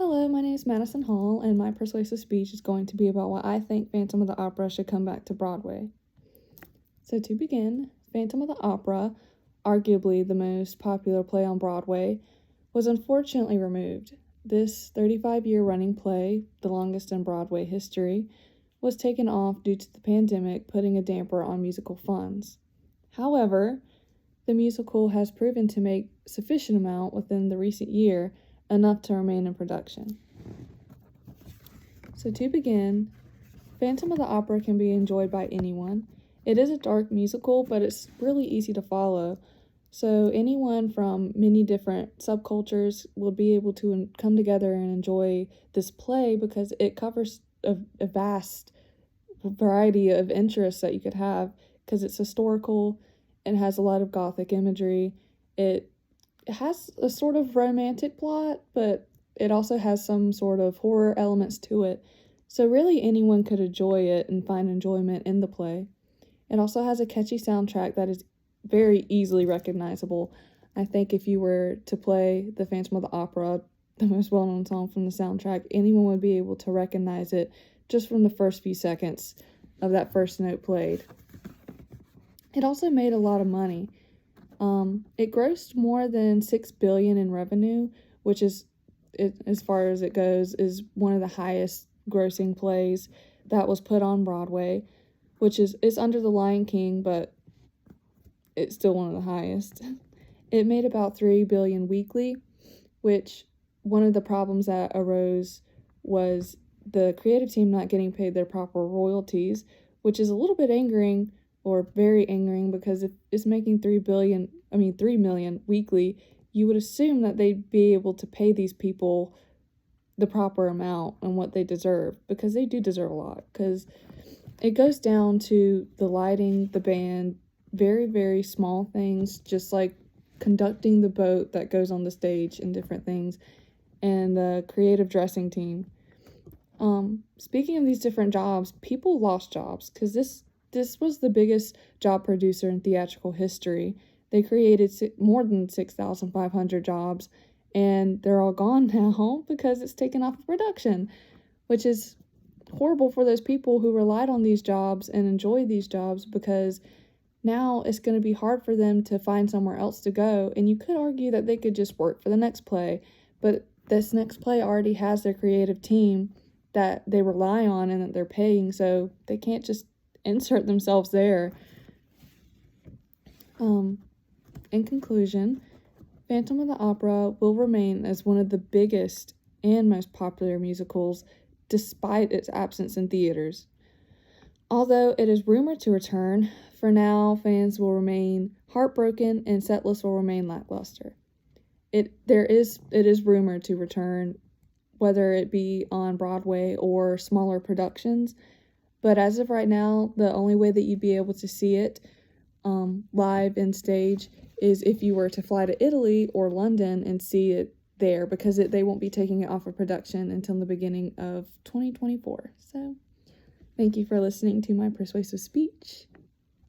Hello, my name is Madison Hall, and my persuasive speech is going to be about why I think Phantom of the Opera should come back to Broadway. So to begin, Phantom of the Opera, arguably the most popular play on Broadway, was unfortunately removed. This 35-year running play, the longest in Broadway history, was taken off due to the pandemic, putting a damper on musical funds. However, the musical has proven to make sufficient amount within the recent year, enough to remain in production. So to begin, Phantom of the Opera can be enjoyed by anyone. It is a dark musical, but it's really easy to follow. So anyone from many different subcultures will be able to come together and enjoy this play because it covers a vast variety of interests that you could have, because it's historical and has a lot of gothic imagery. It has a sort of romantic plot, but it also has some sort of horror elements to it. So really anyone could enjoy it and find enjoyment in the play. It also has a catchy soundtrack that is very easily recognizable. I think if you were to play the Phantom of the Opera, the most well-known song from the soundtrack, anyone would be able to recognize it just from the first few seconds of that first note played. It also made a lot of money. It grossed more than $6 billion in revenue, which is, as far as it goes, is one of the highest grossing plays that was put on Broadway, which is under The Lion King, but it's still one of the highest. It made about $3 billion weekly, which one of the problems that arose was the creative team not getting paid their proper royalties, which is a little bit angering, or very angering, because if it's making $3 million weekly, you would assume that they'd be able to pay these people the proper amount and what they deserve, because they do deserve a lot, because it goes down to the lighting, the band, very, very small things, just like conducting the boat that goes on the stage and different things, and the creative dressing team. Speaking of these different jobs, people lost jobs, because this was the biggest job producer in theatrical history. They created more than 6,500 jobs, and they're all gone now because it's taken off of production, which is horrible for those people who relied on these jobs and enjoyed these jobs, because now it's going to be hard for them to find somewhere else to go. And you could argue that they could just work for the next play, but this next play already has their creative team that they rely on and that they're paying, so they can't just insert themselves there. In conclusion, Phantom of the Opera will remain as one of the biggest and most popular musicals despite its absence in theaters. Although it is rumored to return, for now fans will remain heartbroken and set lists will remain lackluster. It is rumored to return, whether it be on Broadway or smaller productions. But as of right now, the only way that you'd be able to see it live and stage is if you were to fly to Italy or London and see it there, because they won't be taking it off of production until the beginning of 2024. So thank you for listening to my persuasive speech.